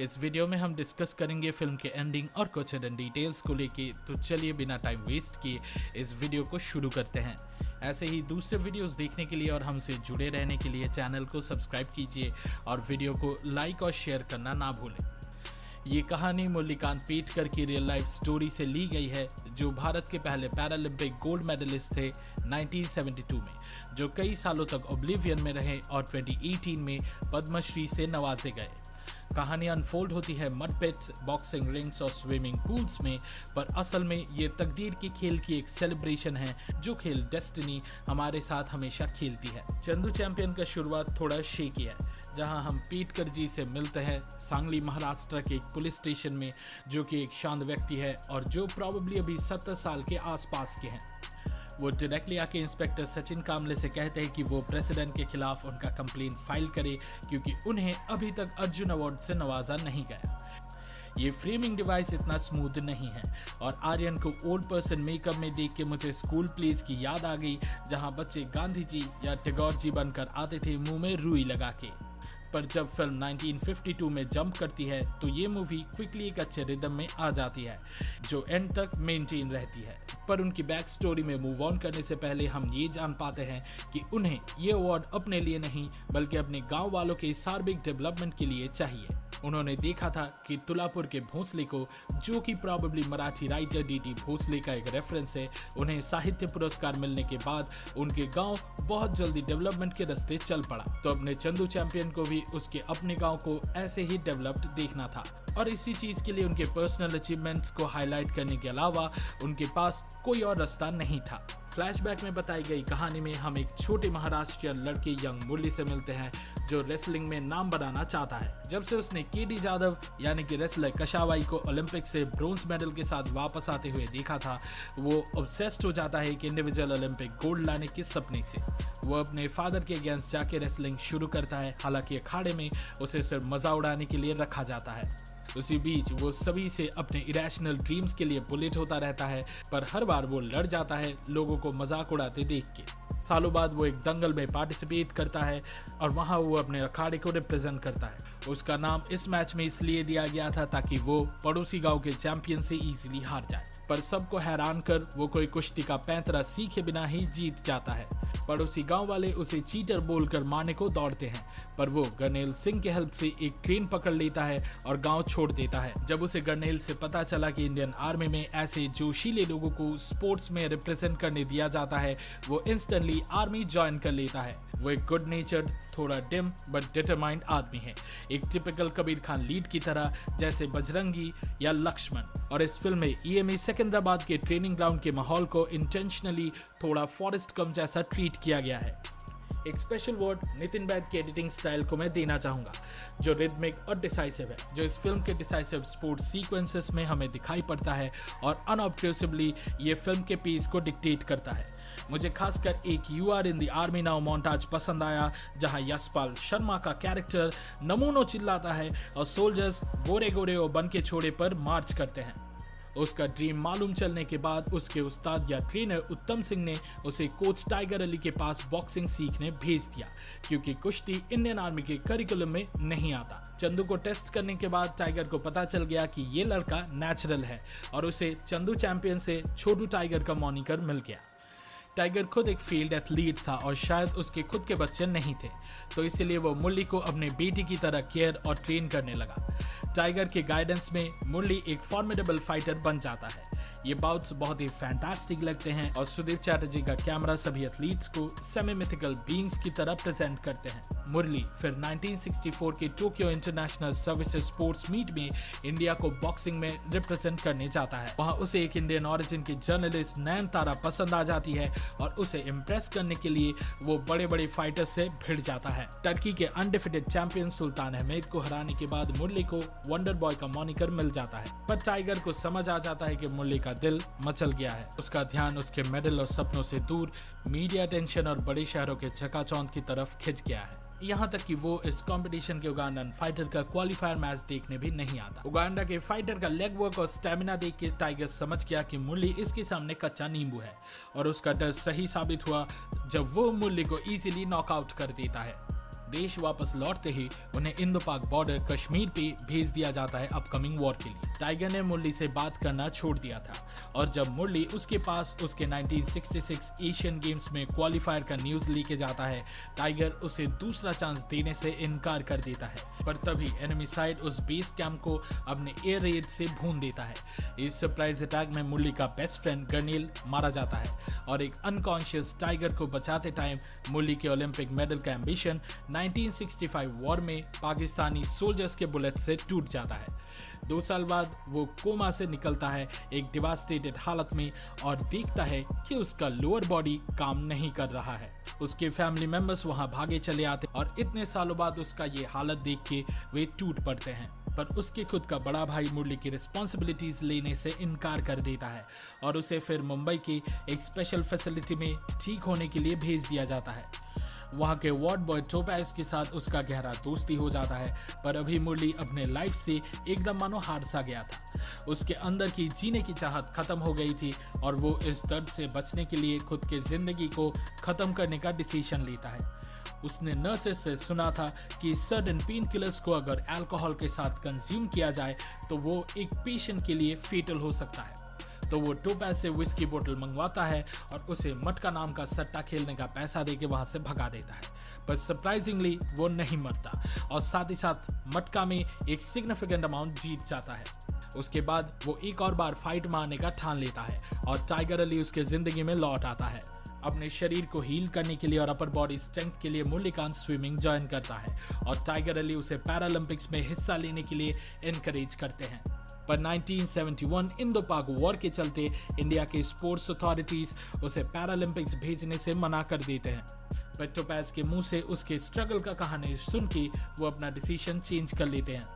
इस वीडियो में हम डिस्कस करेंगे फिल्म के एंडिंग और कुछ हिडन डिटेल्स को लेके, तो चलिए बिना टाइम वेस्ट किए इस वीडियो को शुरू करते हैं। ऐसे ही दूसरे वीडियोस देखने के लिए और हमसे जुड़े रहने के लिए चैनल को सब्सक्राइब कीजिए और वीडियो को लाइक और शेयर करना ना भूलें। ये कहानी मुरलीकांत पेटकर की रियल लाइफ स्टोरी से ली गई है, जो भारत के पहले पैरालंपिक गोल्ड मेडलिस्ट थे 1972 में, जो कई सालों तक ओब्लिवियन में रहे और 2018 में पद्मश्री से नवाजे गए। कहानी अनफोल्ड होती है मड पिट्स, बॉक्सिंग रिंग्स और स्विमिंग पूल्स में, पर असल में ये तकदीर के खेल की एक सेलिब्रेशन है, जो खेल डेस्टिनी हमारे साथ हमेशा खेलती है। चंदू चैंपियन का शुरुआत थोड़ा शेकी है, जहां हम पेटकर जी से मिलते हैं सांगली महाराष्ट्र के एक पुलिस स्टेशन में, जो कि एक शांत व्यक्ति है और जो प्रॉबेबली अभी 70 साल के आसपास के हैं। वो डायरेक्टली आके इंस्पेक्टर सचिन कामले से कहते हैं कि वो प्रेसिडेंट के खिलाफ उनका कंप्लेंट फाइल करे, क्योंकि उन्हें अभी तक अर्जुन अवार्ड से नवाजा नहीं गया। ये फ्रेमिंग डिवाइस इतना स्मूथ नहीं है और आर्यन को ओल्ड पर्सन मेकअप में देख के मुझे स्कूल प्लेस की याद आ गई, जहां बच्चे गांधी जी या टैगोर जी बनकर आते थे मुंह में रुई लगा के। पर जब फिल्म 1952 में जंप करती है तो ये मूवी क्विकली एक अच्छे रिदम में आ जाती है, जो एंड तक मेंटेन रहती है। पर उनकी बैक स्टोरी में मूव ऑन करने से पहले हम ये जान पाते हैं कि उन्हें ये अवार्ड अपने लिए नहीं बल्कि अपने गांव वालों के सार्बिक डेवलपमेंट के लिए चाहिए। उन्होंने देखा था कि तुलापुर के भोसले को, जो कि probably Marathi writer DT. Bhosle का एक रेफरेंस है, उन्हें साहित्य पुरस्कार मिलने के बाद उनके गांव बहुत जल्दी डेवलपमेंट के रास्ते चल पड़ा। तो अपने चंदू चैंपियन को भी उसके अपने गांव को ऐसे ही डेवलप्ड देखना था, और इसी चीज के लिए उनके पर्सनल अचीवमेंट्स को हाईलाइट करने के अलावा उनके पास कोई और रास्ता नहीं था। फ्लैशबैक में बताई गई कहानी में हम एक छोटे महाराष्ट्रियन लड़के यंग मुरली से मिलते हैं, जो रेसलिंग में नाम बनाना चाहता है। जब से उसने केडी जाधव यानी कि रेसलर कशावाई को ओलंपिक से ब्रोंज मेडल के साथ वापस आते हुए देखा था, वो ऑब्सेस्ड हो जाता है कि इंडिविजुअल ओलंपिक गोल्ड लाने के सपने से। वो अपने फादर के अगेंस्ट जाके रेसलिंग शुरू करता है, हालांकि अखाड़े में उसे सिर्फ मजा उड़ाने के लिए रखा जाता है। उसी बीच वो सभी से अपने इरेशनल ड्रीम्स के लिए बुलेट होता रहता है, पर हर बार वो लड़ जाता है लोगों को मजाक उड़ाते देख के। सालों बाद वो एक दंगल में पार्टिसिपेट करता है और वहां वो अपने अखाड़े को रिप्रेजेंट करता है। उसका नाम इस मैच में इसलिए दिया गया था ताकि वो पड़ोसी गांव के चैंपियन से इजीली हार जाए, पर सबको हैरान कर वो कोई कुश्ती का पैंतरा सीखे बिना ही जीत जाता है। पड़ोसी गांव वाले उसे चीटर बोलकर मारने को दौड़ते हैं, पर वो गरनेल सिंह के हेल्प से एक ट्रेन पकड़ लेता है और गांव छोड़ देता है। जब उसे गरनेल से पता चला कि इंडियन आर्मी में ऐसे जोशीले लोगों को स्पोर्ट्स में रिप्रेजेंट करने दिया जाता है, वो इंस्टेंटली आर्मी ज्वाइन कर लेता है। वो एक गुड नेचर्ड, थोड़ा डिम बट डिटरमाइंड आदमी है, एक टिपिकल कबीर खान लीड की तरह, जैसे बजरंगी या लक्ष्मण। और इस फिल्म में ईएमए सिकंदराबाद के ट्रेनिंग ग्राउंड के माहौल को इंटेंशनली थोड़ा फॉरेस्ट कम जैसा ट्रीट किया गया है। एक स्पेशल वर्ड नितिन वैद के एडिटिंग स्टाइल को मैं देना चाहूंगा, जो रिदमिक और डिसाइसिव है, जो इस फिल्म के डिसाइसिव स्पोर्ट्स सीक्वेंसेस में हमें दिखाई पड़ता है और अनऑब्ट्रूसिवली ये फिल्म के पीस को डिक्टेट करता है। मुझे खासकर एक you are in the army now montage पसंद आया, जहां यशपाल शर्मा का कैरेक्टर नमूनो चिल्लाता है और सोल्जर्स गोरे गोरे और बन के छोड़े पर मार्च करते हैं। उसका ड्रीम मालूम चलने के बाद उसके उस्ताद या ट्रेनर उत्तम सिंह ने उसे कोच टाइगर अली के पास बॉक्सिंग सीखने भेज दिया, क्योंकि कुश्ती इंडियन आर्मी के करिकुलम में नहीं आता। चंदू को टेस्ट करने के बाद टाइगर को पता चल गया कि ये लड़का नेचुरल है और उसे चंदू चैंपियन से छोटू टाइगर का मॉनिकर मिल गया। टाइगर खुद एक फील्ड एथलीट था और शायद उसके खुद के बच्चे नहीं थे, तो इसलिए वो मुरली को अपने बेटी की तरह केयर और ट्रेन करने लगा। टाइगर के गाइडेंस में मुरली एक फॉर्मिडेबल फाइटर बन जाता है। ये बाउट्स बहुत ही फैंटास्टिक लगते हैं और सुदीप चैटर्जी का कैमरा सभी एथलीट्स को सेमी मिथिकल बीइंग्स की तरह प्रेजेंट करते हैं। मुरली फिर 1964 के Tokyo international services sports meet में इंडिया को बॉक्सिंग में रिप्रेजेंट करने जाता है। वहां उसे एक इंडियन ओरिजिन की जर्नलिस्ट नयनतारा पसंद आ जाती है और उसे इम्प्रेस करने के लिए वो बड़े बड़े फाइटर्स से भिड़ जाता है। टर्की के अनडिफिटेड चैंपियन सुल्तान अहमद को हराने के बाद मुरली को वंडर बॉय का मॉनिकर मिल जाता है, पर टाइगर को समझ आ जाता है कि मुरली का दिल मचल गया है। उसका ध्यान उसके मेडल और सपनों से दूर मीडिया अटेंशन और बड़े शहरों के चकाचौंध की तरफ खिंच गया है। यहाँ तक कि वो इस कंपटीशन के उगांडन फाइटर का क्वालिफायर मैच देखने भी नहीं आता। उगांडा के फाइटर का लेग वर्क और स्टेमिना देख के टाइगर समझ गया कि मुरली इसके सामने कच्चा नींबू है, और उसका डर सही साबित हुआ जब वो मुरली को इजीली नॉकआउट कर देता है। देश वापस लौटते ही उन्हें इंडो पाक बॉर्डर कश्मीर पे भेज दिया जाता है अपकमिंग वॉर के लिए। टाइगर ने मुरली से बात करना छोड़ दिया था और जब मुरली उसके पास उसके 1966 एशियन गेम्स में क्वालिफायर का न्यूज लेके जाता है, टाइगर उसे दूसरा चांस देने से इनकार कर देता है। पर तभी एनिमी साइड उस बेस कैंप को अपने एयर रेड से भून देता है। इस सरप्राइज अटैक में मुरली का बेस्ट फ्रेंड गर्नेल मारा जाता है और एक अनकॉन्शियस टाइगर को बचाते टाइम मुरली के ओलंपिक मेडल का एम्बिशन 1965 वॉर में पाकिस्तानी सोल्जर्स के बुलेट से टूट जाता है। 2 साल बाद वो कोमा से निकलता है एक डिवास्टेटेड हालत में और देखता है कि उसका लोअर बॉडी काम नहीं कर रहा है। उसके फैमिली मेंबर्स वहां भागे चले आते और इतने सालों बाद उसका ये हालत देख के वे टूट पड़ते हैं। पर उसके खुद का बड़ा भाई मुरली की रिस्पॉन्सिबिलिटीज लेने से इनकार कर देता है और उसे फिर मुंबई की एक स्पेशल फैसिलिटी में ठीक होने के लिए भेज दिया जाता है। वहाँ के वार्ड बॉय टोपैज के साथ उसका गहरा दोस्ती हो जाता है। पर अभी मुरली अपने लाइफ से एकदम मानो हार सा गया था। उसके अंदर की जीने की चाहत खत्म हो गई थी और वो इस दर्द से बचने के लिए खुद के जिंदगी को खत्म करने का डिसीजन लेता है। उसने नर्सेस से सुना था कि सर्टेन पेन किलर्स को अगर अल्कोहल के साथ कंज्यूम किया जाए तो वो एक पेशेंट के लिए फेटल हो सकता है। तो वो टोपैज से विस्की बोतल मंगवाता है और उसे मटका नाम का सट्टा खेलने का पैसा देके वहां से भगा देता है। पर सरप्राइजिंगली वो नहीं मरता और साथ ही साथ मटका में एक सिग्निफिकेंट अमाउंट जीत जाता है। उसके बाद वो एक और बार फाइट मारने का ठान लेता है और टाइगर अली उसके जिंदगी में लौट आता है। अपने शरीर को हील करने के लिए और अपर बॉडी स्ट्रेंथ के लिए मुरलीकांत स्विमिंग ज्वाइन करता है और टाइगर अली उसे पैरालंपिक्स में हिस्सा लेने के लिए एनकरेज करते हैं। पर 1971 इंडो पाक वॉर के चलते इंडिया के स्पोर्ट्स अथॉरिटीज उसे पैरालंपिक्स भेजने से मना कर देते हैं। पर टोपैज के मुंह से उसके स्ट्रगल का कहानी सुन के वो अपना डिसीजन चेंज कर लेते हैं।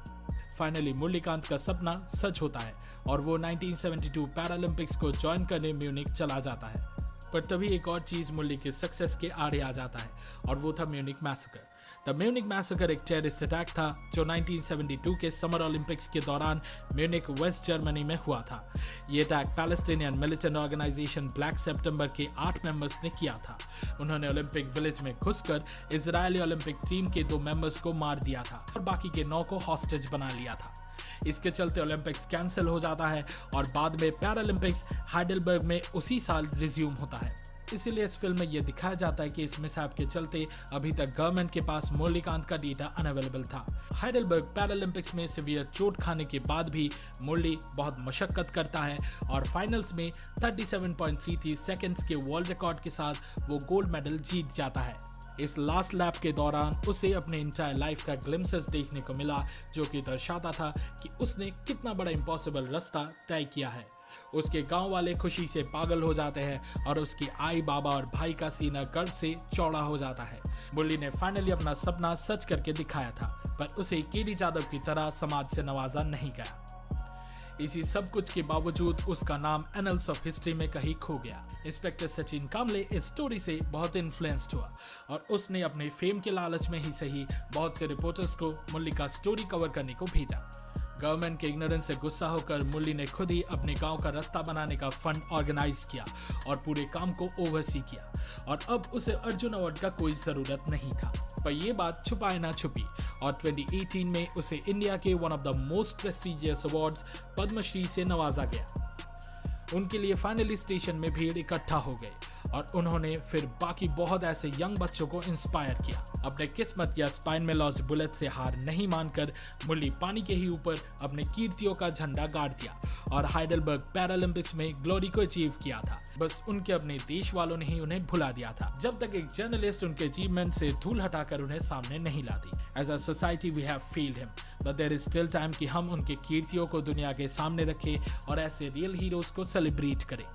फाइनली मुरलीकांत का सपना सच होता है और वो 1972 पैरालंपिक्स को ज्वाइन करने म्यूनिक चला जाता है। पर तभी एक और चीज मुरली के सक्सेस के आड़े आ जाता है और वो था Munich massacre. The Munich massacre एक टेररिस्ट अटैक था जो 1972 के समर ओलंपिक्स के दौरान म्यूनिक वेस्ट जर्मनी में हुआ था। ये attack Palestinian militant organisation Black सितंबर के 8 मेंबर्स ने किया था। उन्होंने ओलंपिक विलेज में घुसकर इजरायली ओलंपिक टीम के 2 मेंबर्स को मार दिया था और बाकी के 9 को हॉस्टेज बना लिया था। इसके चलते ओलंपिक्स कैंसिल हो जाता है और बाद में पैरालंपिक्स हाइडेलबर्ग में उसी साल रिज्यूम होता है। इसीलिए इस फिल्म में यह दिखाया जाता है कि इस मिसहैप के चलते अभी तक गवर्नमेंट के पास मुरलीकांत का डेटा अनअवेलेबल था। हाइडेलबर्ग पैरालंपिक्स में सीवियर चोट खाने के बाद भी मुरली बहुत मशक्कत करता है और फाइनल्स में 37.33 सेकंड्स के वर्ल्ड रिकॉर्ड के साथ वो गोल्ड मेडल जीत जाता है। इस लास्ट लैप के दौरान उसे अपने इंटायर लाइफ का ग्लिम्सेस देखने को मिला जो कि दर्शाता था कि उसने कितना बड़ा इम्पॉसिबल रास्ता तय किया है। उसके गांव वाले खुशी से पागल हो जाते हैं और उसकी आई, बाबा और भाई का सीना गर्व से चौड़ा हो जाता है। मुरली ने फाइनली अपना सपना सच करके दिखाया था, पर उसे केडी जाधव की तरह समाज से नवाजा नहीं गया। इसी सब कुछ के बावजूद उसका नाम एनल्स ऑफ हिस्ट्री में कहीं खो गया। इंस्पेक्टर सचिन कामले इस स्टोरी से बहुत इन्फ्लुएंस्ड हुआ और उसने अपने फेम के लालच में ही सही बहुत से रिपोर्टर्स को मुरली का स्टोरी कवर करने को भेजा। गवर्नमेंट के इग्नोरेंस से गुस्सा होकर मुरली ने खुद ही अपने गांव का रास्ता बनाने का फंड ऑर्गेनाइज किया और पूरे काम को ओवरसी किया और अब उसे अर्जुन अवार्ड का कोई जरूरत नहीं था। पर यह बात छुपाए ना छुपी और 2018 में उसे इंडिया के one of the most prestigious awards Padmashri से नवाजा गया। उनके लिए फाइनली स्टेशन में भीड़ इकट्ठा हो गई और उन्होंने फिर बाकी बहुत ऐसे यंग बच्चों को इंस्पायर किया। अपने किस्मत या स्पाइन में लॉस्ट बुलेट से हार नहीं मानकर मुरली पानी के ही ऊपर अपने कीर्तियों का झंडा गाड़ दिया और हाइडेलबर्ग पैरालंपिक्स में ग्लोरी को अचीव किया था। बस उनके अपने देश वालों ने ही उन्हें भुला दिया था जब तक एक जर्नलिस्ट उनके अचीवमेंट से धूल हटाकर उन्हें सामने नहीं लाती। As a society we have failed him but there is still time कि हम उनके कीर्तियों को दुनिया के सामने रखें और ऐसे रियल हीरोज को सेलिब्रेट करें।